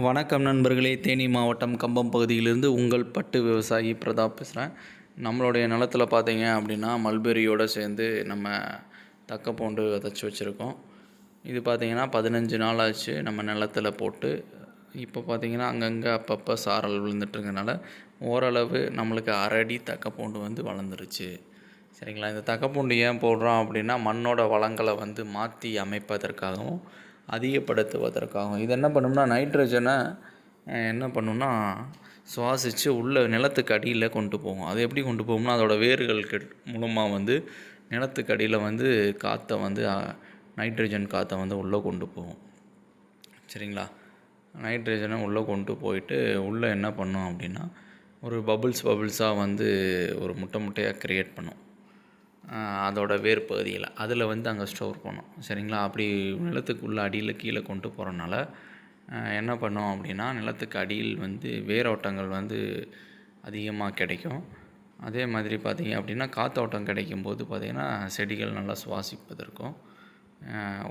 வணக்கம் நண்பர்களே, தேனி மாவட்டம் கம்பம் பகுதியிலிருந்து உங்கள் பட்டு விவசாயி பிரதாப் பேசுகிறேன். நம்மளுடைய நிலத்தில் பார்த்தீங்க அப்படின்னா மல்பெரியோடு சேர்ந்து நம்ம தக்கப்பூண்டு விதைச்சி வச்சுருக்கோம். இது பார்த்திங்கன்னா 15 நாள் ஆச்சு நம்ம நிலத்தில் போட்டு. இப்போ பார்த்திங்கன்னா அங்கங்கே அப்பப்போ சாரல் விழுந்துட்டுருங்கனால ஓரளவு நம்மளுக்கு அரடி தக்கப்பூண்டு வந்து வளர்ந்துருச்சு. சரிங்களா? இந்த தக்கப்பூண்டு ஏன் போடுறோம் அப்படின்னா மண்ணோட வளங்களை வந்து மாற்றி அமைப்பதற்காகவும் அதிகப்படுத்துவதற்காகவும். இது என்ன பண்ணும்னா நைட்ரஜனை என்ன பண்ணும்னா சுவாசித்து உள்ள நிலத்துக்கு அடியில் கொண்டு போகும். அது எப்படி கொண்டு போகும்னா அதோடய வேர்கள் மூலமாக வந்து நிலத்துக்கு அடியில் வந்து காற்றை வந்து நைட்ரஜன் காற்றை வந்து உள்ளே கொண்டு போகும். சரிங்களா? நைட்ரஜனை உள்ளே கொண்டு போயிட்டு உள்ளே என்ன பண்ணும் அப்படின்னா ஒரு பபுள்ஸாக வந்து ஒரு முட்டையாக க்ரியேட் பண்ணும் அதோட வேர் பகுதியில். அதில் வந்து அங்கே ஸ்டோர் பண்ணும். சரிங்களா? அப்படி நிலத்துக்குள்ளே அடியில் கீழே கொண்டு போகிறனால என்ன பண்ணோம் அப்படின்னா நிலத்துக்கு அடியில் வந்து வேரோட்டங்கள் வந்து அதிகமாக கிடைக்கும். அதே மாதிரி பார்த்திங்க அப்படின்னா காற்றோட்டம் கிடைக்கும்போது பார்த்திங்கன்னா செடிகள் நல்லா சுவாசிப்பதற்கும்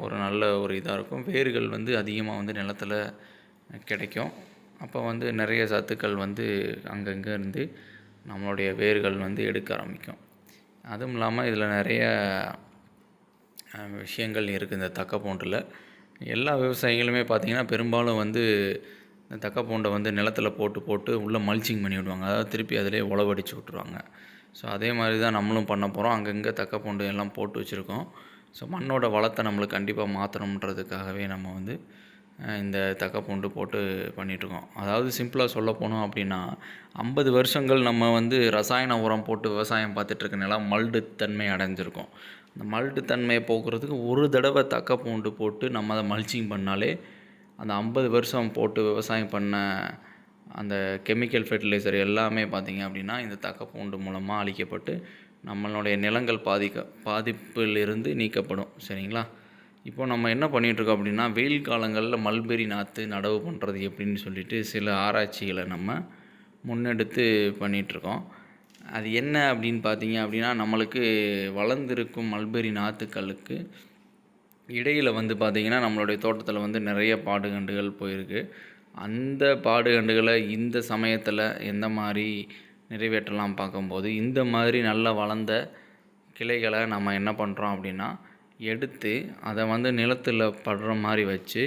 ஒரு நல்ல ஒரு இதாக இருக்கும். வேர்கள் வந்து அதிகமாக வந்து நிலத்தில் கிடைக்கும். அப்போ வந்து நிறைய சத்துக்கள் வந்து அங்கங்கே இருந்து நம்மளுடைய வேர்கள் வந்து எடுக்க ஆரம்பிக்கும். அதுவும் இல்லாமல் இதில் நிறைய விஷயங்கள் இருக்குது. இந்த தக்கப்பூண்டில் எல்லா விவசாயிகளுமே பார்த்திங்கன்னா பெரும்பாலும் வந்து இந்த தக்கப்பூண்டை வந்து நிலத்தில் போட்டு உள்ளே மல்ச்சிங் பண்ணி விடுவாங்க. அதாவது திருப்பி அதிலே உழவடிச்சு விட்ருவாங்க. ஸோ அதே மாதிரி தான் நம்மளும் பண்ண போகிறோம். அங்கங்கே தக்கப்பூண்டு எல்லாம் போட்டு வச்சுருக்கோம். ஸோ மண்ணோட வளத்தை நம்மளுக்கு கண்டிப்பாக மாற்றணுன்றதுக்காகவே நம்ம வந்து இந்த தக்கப்பூண்டு போட்டு பண்ணிகிட்ருக்கோம். அதாவது சிம்பிளாக சொல்ல போனோம் அப்படின்னா 50 வருஷங்கள் நம்ம வந்து ரசாயன உரம் போட்டு விவசாயம் பார்த்துட்ருக்க நிலம் மல்டு தன்மை அடைஞ்சிருக்கும். அந்த மல்டு தன்மையை போக்குறதுக்கு ஒரு தடவை தக்கப்பூண்டு போட்டு நம்ம அதை மல்ச்சிங் பண்ணாலே அந்த 50 வருஷம் போட்டு விவசாயம் பண்ண அந்த கெமிக்கல் ஃபெர்டிலைசர் எல்லாமே பார்த்திங்க அப்படின்னா இந்த தக்கப்பூண்டு மூலமாக அழிக்கப்பட்டு நம்மளுடைய நிலங்கள் பாதிப்பிலிருந்து நீக்கப்படும். சரிங்களா? இப்போ நம்ம என்ன பண்ணிகிட்ருக்கோம் அப்படின்னா வெயில் காலங்களில் மல்பெரி நாற்று நடவு பண்ணுறது எப்படின்னு சொல்லிட்டு சில ஆராய்ச்சிகளை நம்ம முன்னெடுத்து பண்ணிகிட்ருக்கோம். அது என்ன அப்படின்னு பார்த்தீங்க அப்படின்னா நம்மளுக்கு வளர்ந்துருக்கும் மல்பெரி நாற்றுக்களுக்கு இடையில் வந்து பார்த்திங்கன்னா நம்மளுடைய தோட்டத்தில் வந்து நிறைய பாடுகண்டுகள் போயிருக்கு. அந்த பாடுகண்டுகளை இந்த சமயத்தில் எந்த மாதிரி நிறைவேற்றலாம் பார்க்கும்போது இந்த மாதிரி நல்லா வளர்ந்த கிளைகளை நம்ம என்ன பண்ணுறோம் அப்படின்னா எடுத்து அதை வந்து நிலத்தில் படுற மாதிரி வச்சு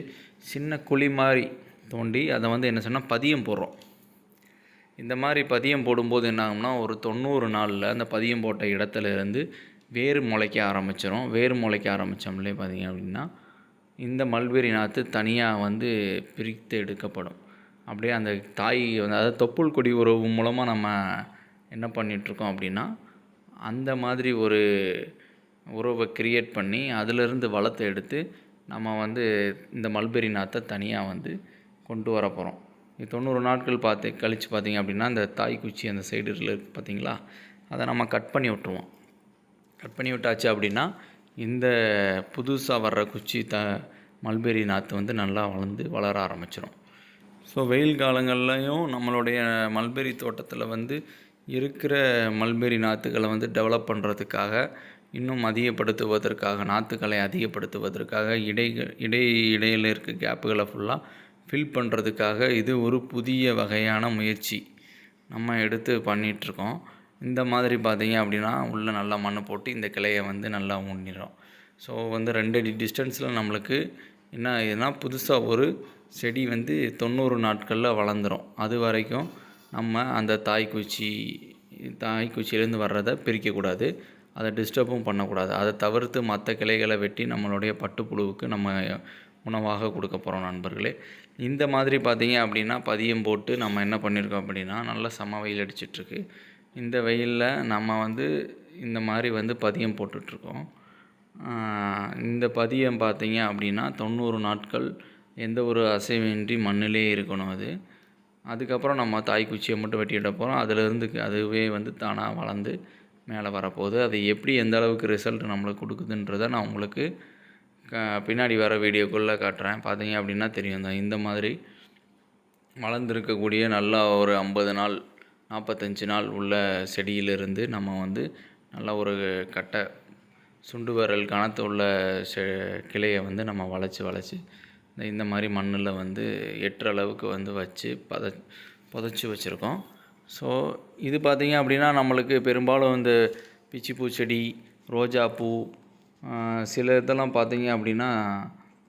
சின்ன குழி மாதிரி தோண்டி அதை வந்து என்ன சொன்னால் பதியம் போடுறோம். இந்த மாதிரி பதியம் போடும்போது என்ன ஆகும்னா ஒரு 90 நாளில் அந்த பதியம் போட்ட இடத்துல இருந்து வேர் முளைக்க ஆரம்பிச்சிடும். வேர் முளைக்க ஆரம்பித்தோம்லே பார்த்திங்க அப்படின்னா இந்த மல்பெரி நாற்று தனியாக வந்து பிரித்து எடுக்கப்படும். அப்படியே அந்த தாய் வந்து அதாவது தொப்புள் கொடி உறவு மூலமாக நம்ம என்ன பண்ணிகிட்ருக்கோம் அப்படின்னா அந்த மாதிரி ஒரு உறவை க்ரியேட் பண்ணி அதிலிருந்து வளத்தை எடுத்து நம்ம வந்து இந்த மல்பெரி நாற்றை தனியாக வந்து கொண்டு வர போகிறோம். 90 நாட்கள் கழித்து பார்த்திங்க அப்படின்னா அந்த தாய் குச்சி அந்த சைடு இருக்குது பார்த்திங்களா, அதை நம்ம கட் பண்ணி விட்டுருவோம். கட் பண்ணி விட்டாச்சு அப்படின்னா இந்த புதுசாக வர்ற குச்சி மல்பெரி நாற்று வந்து நல்லா வளர ஆரம்பிச்சிடும். ஸோ வெயில் காலங்கள்லையும் நம்மளுடைய மல்பெரி தோட்டத்தில் வந்து இருக்கிற மல்பெரி நாற்றுகளை வந்து டெவலப் பண்ணுறதுக்காக இன்னும் அதிகப்படுத்துவதற்காக நாற்றுக்களை அதிகப்படுத்துவதற்காக இடையில் இருக்க கேப்புகளை ஃபுல்லாக ஃபில் பண்ணுறதுக்காக இது ஒரு புதிய வகையான முயற்சி நம்ம எடுத்து பண்ணிகிட்ருக்கோம். இந்த மாதிரி பார்த்திங்க அப்படின்னா உள்ளே நல்லா மண் போட்டு இந்த கிளையை வந்து நல்லா ஊன்னிடும். ஸோ வந்து 2 அடி டிஸ்டன்ஸில் நம்மளுக்கு என்ன ஆகுதுன்னா புதுசாக ஒரு செடி வந்து 90 நாட்களில் வளர்ந்துடும். அது வரைக்கும் நம்ம அந்த தாய்க்குச்சியிலேருந்து வர்றதை பிரிக்கக்கூடாது, அதை டிஸ்டர்பும் பண்ணக்கூடாது. அதை தவிர்த்து மற்ற கிளைகளை வெட்டி நம்மளுடைய பட்டுப்புழுவுக்கு நம்ம உணவாக கொடுக்க போகிறோம் நண்பர்களே. இந்த மாதிரி பார்த்திங்க அப்படின்னா பதியம் போட்டு நம்ம என்ன பண்ணியிருக்கோம் அப்படின்னா நல்லா செம வெயில் அடிச்சிட்ருக்கு. இந்த வெயிலில் நம்ம வந்து இந்த மாதிரி வந்து பதியம் போட்டுட்ருக்கோம். இந்த பதியம் பார்த்திங்க அப்படின்னா 90 நாட்கள் எந்த ஒரு அசைவின்றி மண்ணிலே இருக்கணும். அதுக்கப்புறம் நம்ம தாய்க்குச்சியை மட்டும் வெட்டிட போகிறோம். அதிலிருந்து அதுவே வந்து தானாக வளர்ந்து மேலே வரப்போகுது. அது எப்படி எந்த அளவுக்கு ரிசல்ட் நம்மளுக்கு கொடுக்குதுன்றதை நான் உங்களுக்கு பின்னாடி வர வீடியோக்குள்ளே காட்டுறேன். பார்த்தீங்க அப்படின்னா தெரியும் தான் இந்த மாதிரி வளர்ந்துருக்கக்கூடிய நல்லா ஒரு 50 நாள் 45 நாள் உள்ள செடியிலிருந்து நம்ம வந்து நல்லா ஒரு சுண்டு விரல் கனத்து உள்ள கிளையை வந்து நம்ம வளைச்சி இந்த மாதிரி மண்ணில் வந்து எட்டுற அளவுக்கு வந்து வச்சு புதைச்சி வச்சுருக்கோம். ஸோ இது பார்த்திங்க அப்படின்னா நம்மளுக்கு பெரும்பாலும் இந்த பிச்சி பூச்செடி, ரோஜாப்பூ, சில இதெல்லாம் பார்த்திங்க அப்படின்னா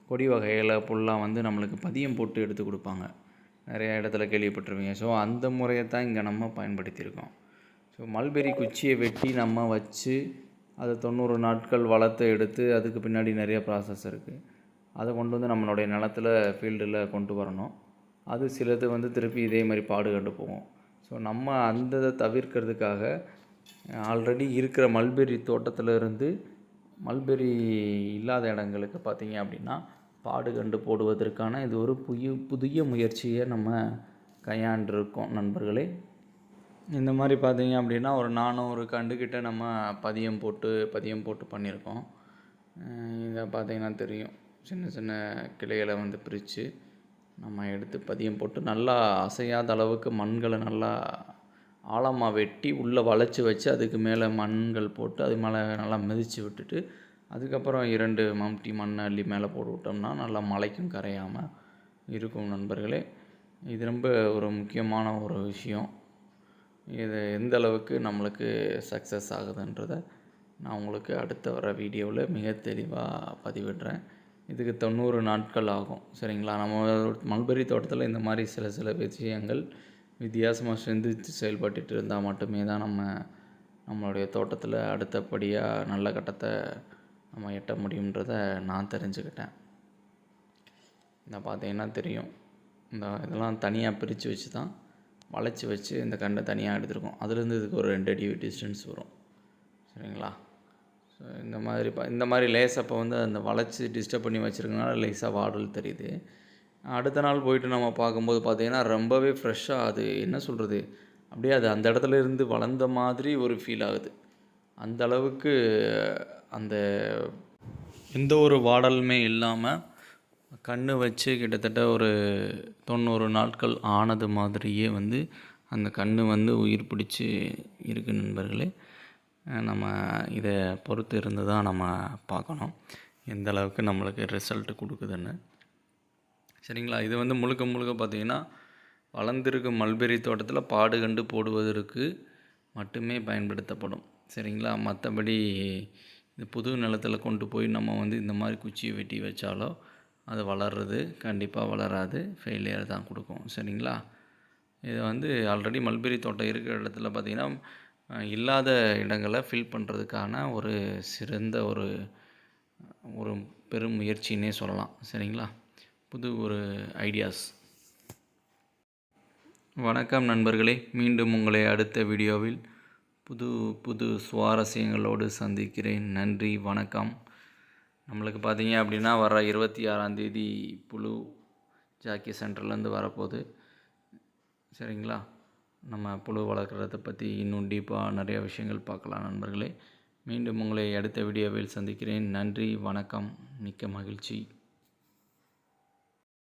கொடி வகைகளை புல்லாம் வந்து நம்மளுக்கு பதியம் போட்டு எடுத்து கொடுப்பாங்க. நிறையா இடத்துல கேள்விப்பட்டிருப்பீங்க. ஸோ அந்த முறையை தான் இங்கே நம்ம பயன்படுத்தியிருக்கோம். ஸோ மல்பெரி குச்சியை வெட்டி நம்ம வச்சு அதை 90 நாட்கள் வளர்த்து எடுத்து அதுக்கு பின்னாடி நிறைய ப்ராசஸ் இருக்குது. அதை கொண்டு வந்து நம்மளுடைய நிலத்தில் ஃபீல்டில் கொண்டு வரணும். அது சிலது வந்து திருப்பி இதே மாதிரி பாடுகண்டு போகும். ஸோ நம்ம அந்த இதை தவிர்க்கிறதுக்காக ஆல்ரெடி இருக்கிற மல்பெரி தோட்டத்தில் இருந்து மல்பெரி இல்லாத இடங்களுக்கு பார்த்திங்க அப்படின்னா பாடுகண்டு போடுவதற்கான இது ஒரு புதிய முயற்சியை நம்ம கையாண்டிருக்கோம் நண்பர்களே. இந்த மாதிரி பார்த்திங்க அப்படின்னா ஒரு 400 கண்டுக்கிட்ட நம்ம பதியம் போட்டு பண்ணியிருக்கோம். இதை பார்த்திங்கன்னா தெரியும், சின்ன சின்ன கிளைகளை வந்து பிரித்து நம்ம எடுத்து பதியம் போட்டு நல்லா அசையாத அளவுக்கு மண்களை நல்லா ஆழமாக வெட்டி உள்ளே வளைச்சி வச்சு அதுக்கு மேலே மண்கள் போட்டு அது மேலே நல்லா மிதித்து விட்டுட்டு அதுக்கப்புறம் 2 மம்டி மண்ணை அள்ளி மேலே போட்டு விட்டோம்னா நல்லா மழைக்கும் கரையாமல் இருக்கும் நண்பர்களே. இது ரொம்ப ஒரு முக்கியமான ஒரு விஷயம். இது எந்த அளவுக்கு நம்மளுக்கு சக்ஸஸ் ஆகுதுன்றதை நான் உங்களுக்கு அடுத்த வர வீடியோவில் மிக தெளிவாக பதிவிடுறேன். இதுக்கு 90 நாட்கள் ஆகும். சரிங்களா? நம்ம மல்பெரி தோட்டத்தில் இந்த மாதிரி சில விஷயங்கள் வித்தியாசமாக சிந்தித்து செயல்பட்டு இருந்தால் மட்டுமே தான் நம்மளுடைய தோட்டத்தில் அடுத்தபடியாக நல்ல கட்டத்தை நம்ம எட்ட முடியுன்றதை நான் தெரிஞ்சுக்கிட்டேன். இந்த பார்த்தீங்கன்னா தெரியும், இதெல்லாம் தனியாக பிரித்து வச்சு தான் வளைச்சி வச்சு இந்த கண்டை தனியாக எடுத்துருக்கோம். அதுலேருந்து இதுக்கு ஒரு 2 அடி டிஸ்டன்ஸ் வரும். சரிங்களா? ஸோ இந்த மாதிரி லேஸ் அப்போ வந்து அந்த வளைச்சி டிஸ்டர்ப் பண்ணி வச்சுருக்கனால லேஸாக வாடல் தெரியுது. அடுத்த நாள் போயிட்டு நம்ம பார்க்கும்போது பார்த்திங்கன்னா ரொம்பவே ஃப்ரெஷ்ஷாக, அது என்ன சொல்கிறது, அப்படியே அது அந்த இடத்துல இருந்து வளர்ந்த மாதிரி ஒரு ஃபீல் ஆகுது. அந்த அளவுக்கு அந்த எந்த ஒரு வாடலுமே இல்லாமல் கன்று வச்சு கிட்டத்தட்ட ஒரு 90 நாட்கள் ஆனது மாதிரியே வந்து அந்த கன்று வந்து உயிர் பிடிச்சி இருக்குது நண்பர்களே. நம்ம இதை பொறுத்து இருந்து தான் நம்ம பார்க்கணும் எந்த அளவுக்கு நம்மளுக்கு ரிசல்ட் கொடுக்குதுன்னு. சரிங்களா? இது வந்து முழுக்க பார்த்திங்கன்னா வளர்ந்திருக்கும் மல்பெரி தோட்டத்தில் பாடுகண்டு போடுவதற்கு மட்டுமே பயன்படுத்தப்படும். சரிங்களா? மற்றபடி இது புது நிலத்தில் கொண்டு போய் நம்ம வந்து இந்த மாதிரி குச்சியை வெட்டி வச்சாலோ அது வளர்றது கண்டிப்பாக வளராது, ஃபெயிலியர் தான் கொடுக்கும். சரிங்களா? இதை வந்து ஆல்ரெடி மல்பெரி தோட்டம் இருக்கிற இடத்துல பார்த்திங்கன்னா இல்லாத இடங்களை ஃபில் பண்ணுறதுக்கான ஒரு சிறந்த ஒரு பெரும் முயற்சின்னே சொல்லலாம். சரிங்களா? புது ஒரு ஐடியாஸ். வணக்கம் நண்பர்களே, மீண்டும் உங்களை அடுத்த வீடியோவில் புது சுவாரஸ்யங்களோடு சந்திக்கிறேன். நன்றி, வணக்கம். நம்மளுக்கு பார்த்தீங்க அப்படின்னா வர 26ஆம் தேதி புழு ஜாக்கி சென்டர்லேருந்து வரப்போகுது. சரிங்களா? நம்ம புழு வளர்க்குறத பற்றி இன்னும் டீப்பாக நிறைய விஷயங்கள் பார்க்கலாம் நண்பர்களே. மீண்டும் உங்களை அடுத்த வீடியோவில் சந்திக்கிறேன். நன்றி, வணக்கம், மிக்க மகிழ்ச்சி.